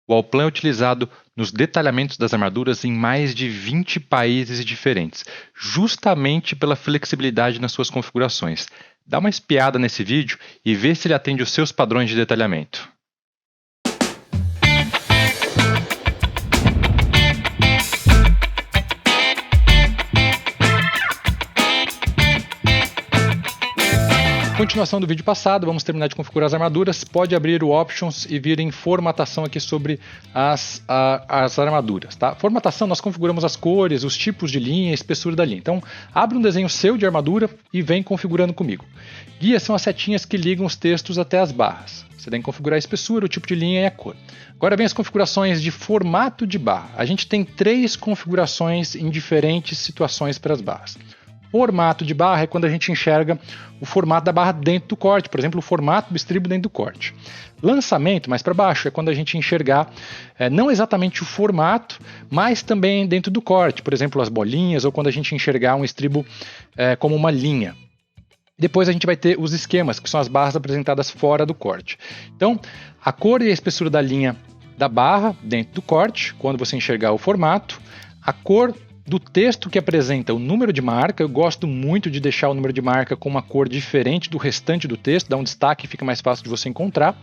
O Allplan é utilizado nos detalhamentos das armaduras em mais de 20 países diferentes, justamente pela flexibilidade nas suas configurações. Dá uma espiada nesse vídeo e vê se ele atende os seus padrões de detalhamento. Continuação do vídeo passado, vamos terminar de configurar as armaduras. Pode abrir o Options e vir em formatação aqui sobre as armaduras. Tá? Formatação, nós configuramos as cores, os tipos de linha, a espessura da linha. Então, abre um desenho seu de armadura e vem configurando comigo. Guia são as setinhas que ligam os textos até as barras. Você tem que configurar a espessura, o tipo de linha e a cor. Agora vem as configurações de formato de barra. A gente tem 3 configurações em diferentes situações para as barras. Formato de barra é quando a gente enxerga o formato da barra dentro do corte, por exemplo, o formato do estribo dentro do corte. Lançamento, mais para baixo, é quando a gente enxergar não exatamente o formato, mas também dentro do corte, por exemplo, as bolinhas, ou quando a gente enxergar um estribo como uma linha. Depois a gente vai ter os esquemas, que são as barras apresentadas fora do corte. Então, a cor e a espessura da linha da barra dentro do corte, quando você enxergar o formato, a cor do texto que apresenta o número de marca. Eu gosto muito de deixar o número de marca com uma cor diferente do restante do texto, dá um destaque e fica mais fácil de você encontrar.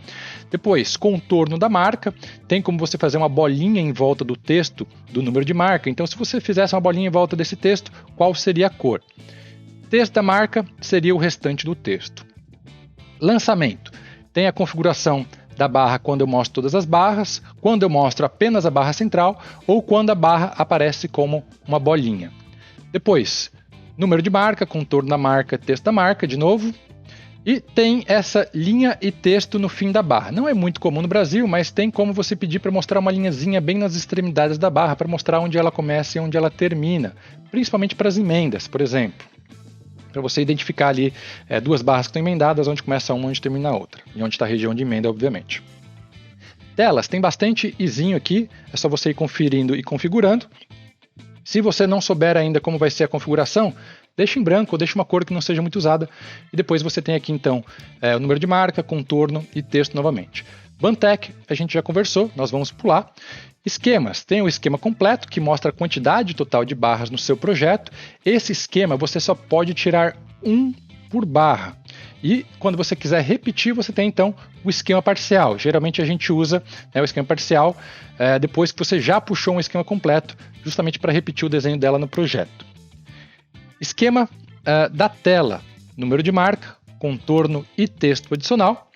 Depois, contorno da marca, tem como você fazer uma bolinha em volta do texto do número de marca. Então, se você fizesse uma bolinha em volta desse texto, qual seria a cor? Texto da marca seria o restante do texto. Lançamento, tem a configuração da barra quando eu mostro todas as barras, quando eu mostro apenas a barra central ou quando a barra aparece como uma bolinha. Depois, número de marca, contorno da marca, texto da marca, de novo. E tem essa linha e texto no fim da barra. Não é muito comum no Brasil, mas tem como você pedir para mostrar uma linhazinha bem nas extremidades da barra, para mostrar onde ela começa e onde ela termina, principalmente para as emendas, por exemplo. Para você identificar ali 2 barras que estão emendadas, onde começa uma e onde termina a outra. E onde está a região de emenda, obviamente. Telas, tem bastante izinho aqui, é só você ir conferindo e configurando. Se você não souber ainda como vai ser a configuração, deixa em branco ou deixa uma cor que não seja muito usada. E depois você tem aqui então o número de marca, contorno e texto novamente. Bantec, a gente já conversou, nós vamos pular. Esquemas, tem o esquema completo que mostra a quantidade total de barras no seu projeto. Esse esquema você só pode tirar 1 por barra. E quando você quiser repetir, você tem então o esquema parcial. Geralmente a gente usa o esquema parcial depois que você já puxou um esquema completo, justamente para repetir o desenho dela no projeto. Esquema da tela, número de marca, contorno e texto adicional.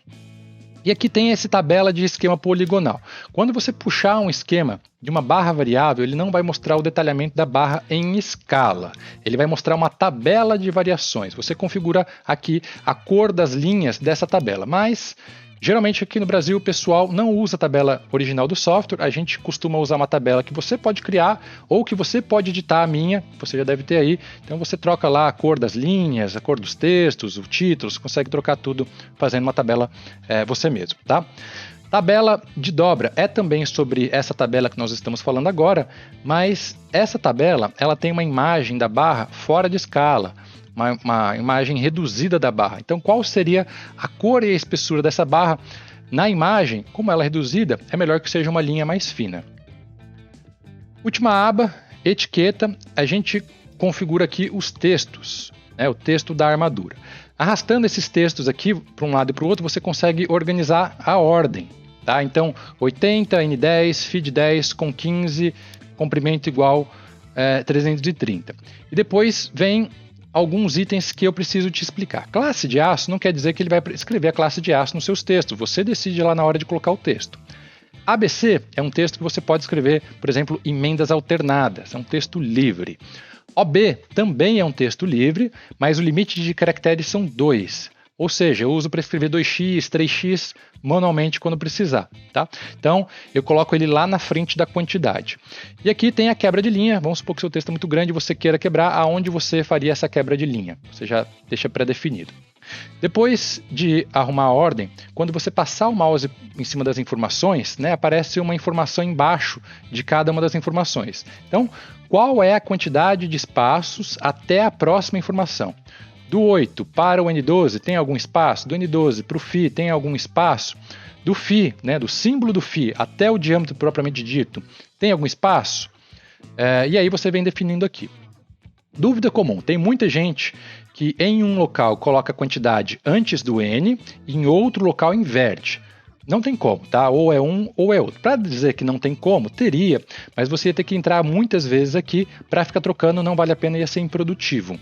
E aqui tem essa tabela de esquema poligonal. Quando você puxar um esquema de uma barra variável, ele não vai mostrar o detalhamento da barra em escala. Ele vai mostrar uma tabela de variações. Você configura aqui a cor das linhas dessa tabela. Mas, geralmente aqui no Brasil, o pessoal não usa a tabela original do software. A gente costuma usar uma tabela que você pode criar ou que você pode editar a minha, você já deve ter aí. Então você troca lá a cor das linhas, a cor dos textos, o título, você consegue trocar tudo fazendo uma tabela você mesmo, tá? Tabela de dobra é também sobre essa tabela que nós estamos falando agora, mas essa tabela ela tem uma imagem da barra fora de escala. Uma imagem reduzida da barra. Então, qual seria a cor e a espessura dessa barra? Na imagem, como ela é reduzida, é melhor que seja uma linha mais fina. Última aba, etiqueta, a gente configura aqui os textos, o texto da armadura. Arrastando esses textos aqui para um lado e para o outro, você consegue organizar a ordem. Tá? Então, 80, N10, FID10 com 15, comprimento igual 330. E depois vem alguns itens que eu preciso te explicar. Classe de aço não quer dizer que ele vai escrever a classe de aço nos seus textos. Você decide lá na hora de colocar o texto. ABC é um texto que você pode escrever, por exemplo, emendas alternadas. É um texto livre. OB também é um texto livre, mas o limite de caracteres são 2. Ou seja, eu uso para escrever 2x, 3x manualmente quando precisar. Tá? Então, eu coloco ele lá na frente da quantidade. E aqui tem a quebra de linha. Vamos supor que o seu texto é muito grande e você queira quebrar. Aonde você faria essa quebra de linha? Você já deixa pré-definido. Depois de arrumar a ordem, quando você passar o mouse em cima das informações, aparece uma informação embaixo de cada uma das informações. Então, qual é a quantidade de espaços até a próxima informação? Do 8 para o N12 tem algum espaço? Do N12 para o FI tem algum espaço? do φ, né, do símbolo do φ até o diâmetro propriamente dito, tem algum espaço? E aí você vem definindo aqui. Dúvida comum, tem muita gente que em um local coloca a quantidade antes do n e em outro local inverte. Não tem como, tá? Ou é um ou é outro. Para dizer que não tem como, teria, mas você ia ter que entrar muitas vezes aqui para ficar trocando, não vale a pena, ia ser improdutivo.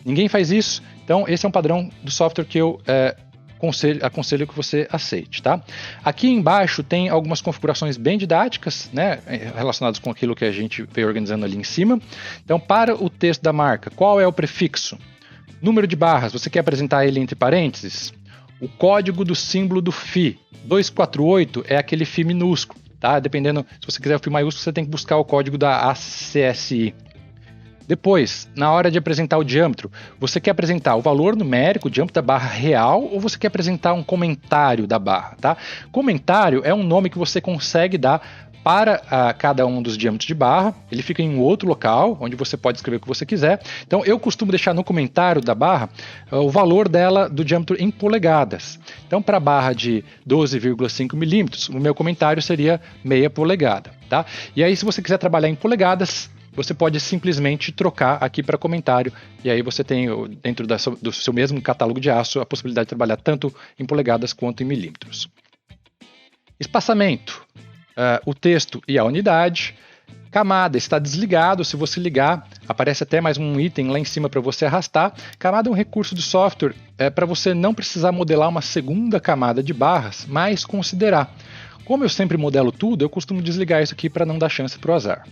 Ninguém faz isso, então esse é um padrão do software que eu aconselho que você aceite, tá? Aqui embaixo tem algumas configurações bem didáticas, né, relacionadas com aquilo que a gente veio organizando ali em cima. Então, para o texto da marca, qual é o prefixo? Número de barras, você quer apresentar ele entre parênteses? O código do símbolo do φ, 248 é aquele φ minúsculo, tá? Dependendo, se você quiser o φ maiúsculo, você tem que buscar o código da ACSI. Depois, na hora de apresentar o diâmetro, você quer apresentar o valor numérico, o diâmetro da barra real, ou você quer apresentar um comentário da barra, tá? Comentário é um nome que você consegue dar para cada um dos diâmetros de barra, ele fica em um outro local, onde você pode escrever o que você quiser. Então, eu costumo deixar no comentário da barra o valor dela do diâmetro em polegadas. Então, para a barra de 12,5 milímetros, o meu comentário seria meia polegada, tá? E aí, se você quiser trabalhar em polegadas, você pode simplesmente trocar aqui para comentário, e aí você tem, dentro do seu mesmo catálogo de aço, a possibilidade de trabalhar tanto em polegadas quanto em milímetros. Espaçamento, o texto e a unidade. Camada está desligado, se você ligar, aparece até mais um item lá em cima para você arrastar. Camada é um recurso do software para você não precisar modelar uma segunda camada de barras, mas considerar. Como eu sempre modelo tudo, eu costumo desligar isso aqui para não dar chance para o azar.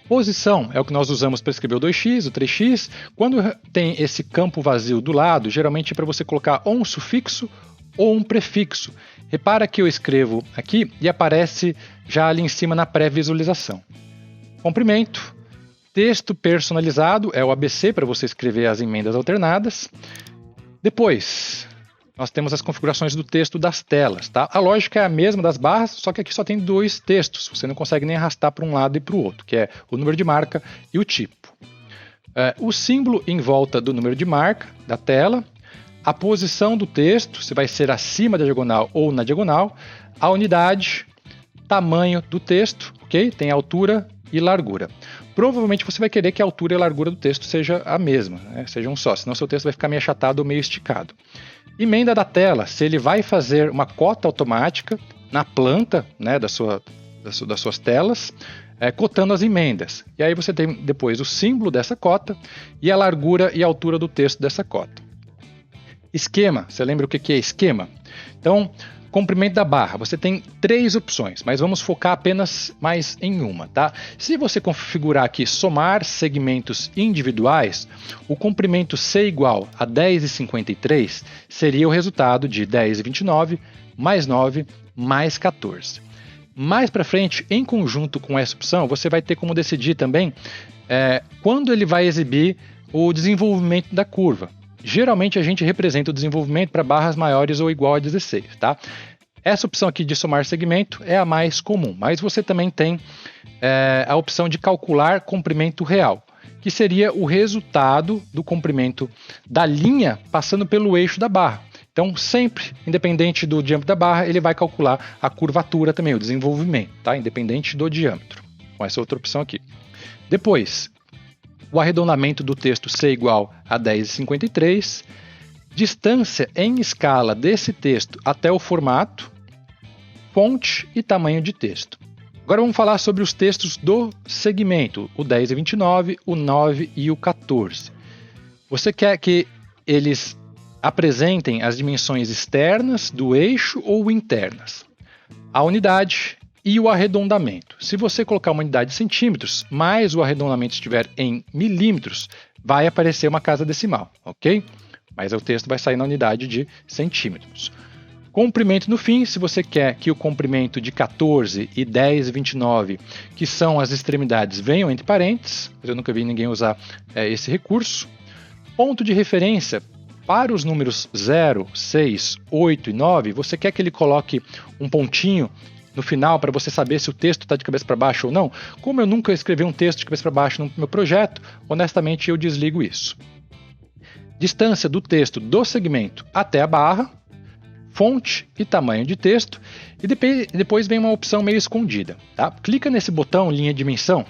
Posição é o que nós usamos para escrever o 2x, o 3x. Quando tem esse campo vazio do lado, geralmente é para você colocar ou um sufixo ou um prefixo. Repara que eu escrevo aqui e aparece já ali em cima na pré-visualização. Comprimento. Texto personalizado é o ABC para você escrever as emendas alternadas. Depois, nós temos as configurações do texto das telas, tá? A lógica é a mesma das barras, só que aqui só tem dois textos. Você não consegue nem arrastar para um lado e para o outro, que é o número de marca e o tipo. O símbolo em volta do número de marca da tela. A posição do texto, se vai ser acima da diagonal ou na diagonal. A unidade, tamanho do texto, ok? Tem altura e largura. Provavelmente você vai querer que a altura e a largura do texto seja a mesma, né? Sejam só, senão seu texto vai ficar meio achatado ou meio esticado. Emenda da tela, se ele vai fazer uma cota automática na planta, né, das suas telas, cotando as emendas. E aí você tem depois o símbolo dessa cota e a largura e a altura do texto dessa cota. Esquema, você lembra o que é esquema? Então, comprimento da barra, você tem 3 opções, mas vamos focar apenas mais em uma, tá? Se você configurar aqui somar segmentos individuais, o comprimento C igual a 10,53 seria o resultado de 10,29 mais 9 mais 14. Mais para frente, em conjunto com essa opção, você vai ter como decidir também quando ele vai exibir o desenvolvimento da curva. Geralmente a gente representa o desenvolvimento para barras maiores ou igual a 16, tá? Essa opção aqui de somar segmento é a mais comum, mas você também tem a opção de calcular comprimento real, que seria o resultado do comprimento da linha passando pelo eixo da barra. Então, sempre, independente do diâmetro da barra, ele vai calcular a curvatura também, o desenvolvimento, tá? Independente do diâmetro, com essa outra opção aqui. Depois, o arredondamento do texto C igual a 10,53, distância em escala desse texto até o formato, fonte e tamanho de texto. Agora vamos falar sobre os textos do segmento, o 10,29, o 9 e o 14. Você quer que eles apresentem as dimensões externas do eixo ou internas? A unidade e o arredondamento. Se você colocar uma unidade de centímetros, mais o arredondamento estiver em milímetros, vai aparecer uma casa decimal, ok? Mas o texto vai sair na unidade de centímetros. Comprimento no fim, se você quer que o comprimento de 14 e 10,29, que são as extremidades, venham entre parênteses, eu nunca vi ninguém usar esse recurso. Ponto de referência, para os números 0, 6, 8 e 9, você quer que ele coloque um pontinho no final para você saber se o texto está de cabeça para baixo ou não? Como eu nunca escrevi um texto de cabeça para baixo no meu projeto, honestamente eu desligo isso. Distância do texto do segmento até a barra, fonte e tamanho de texto, e depois vem uma opção meio escondida. Tá? Clica nesse botão linha dimensão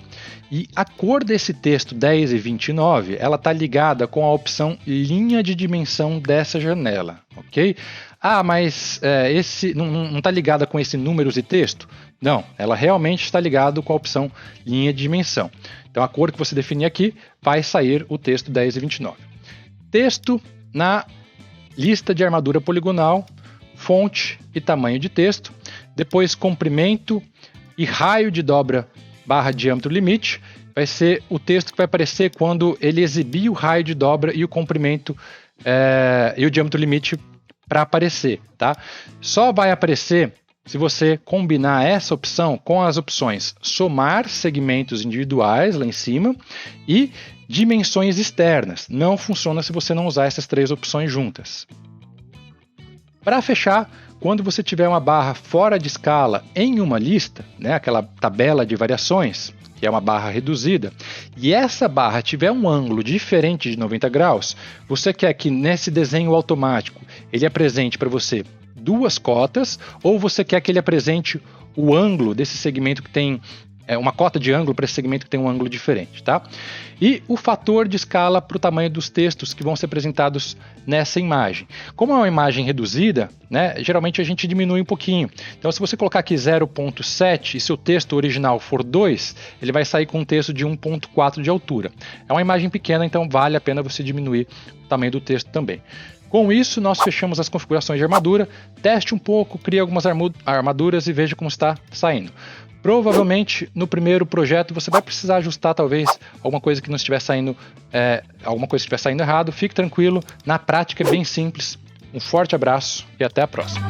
e a cor desse texto 10 e 29 ela está ligada com a opção linha de dimensão dessa janela, ok? Ah, mas esse não está ligada com esse números e texto? Não, ela realmente está ligada com a opção linha de dimensão. Então a cor que você definir aqui vai sair o texto 10 e 29. Texto na lista de armadura poligonal, fonte e tamanho de texto, depois comprimento e raio de dobra barra diâmetro limite, vai ser o texto que vai aparecer quando ele exibir o raio de dobra e o comprimento e o diâmetro limite para aparecer, tá? Só vai aparecer se você combinar essa opção com as opções somar segmentos individuais lá em cima e dimensões externas. Não funciona se você não usar essas três opções juntas. Para fechar, quando você tiver uma barra fora de escala em uma lista, né, aquela tabela de variações, que é uma barra reduzida, e essa barra tiver um ângulo diferente de 90 graus, você quer que nesse desenho automático ele apresente para você duas cotas, ou você quer que ele apresente o ângulo desse segmento que tem uma cota de ângulo para esse segmento que tem um ângulo diferente, tá? E o fator de escala para o tamanho dos textos que vão ser apresentados nessa imagem. Como é uma imagem reduzida, né, geralmente a gente diminui um pouquinho. Então, se você colocar aqui 0.7 e seu texto original for 2, ele vai sair com um texto de 1.4 de altura. É uma imagem pequena, então vale a pena você diminuir o tamanho do texto também. Com isso, nós fechamos as configurações de armadura, teste um pouco, crie algumas armaduras e veja como está saindo. Provavelmente no primeiro projeto você vai precisar ajustar talvez alguma coisa que não estiver saindo, errado. Fique tranquilo, na prática é bem simples. Um forte abraço e até a próxima.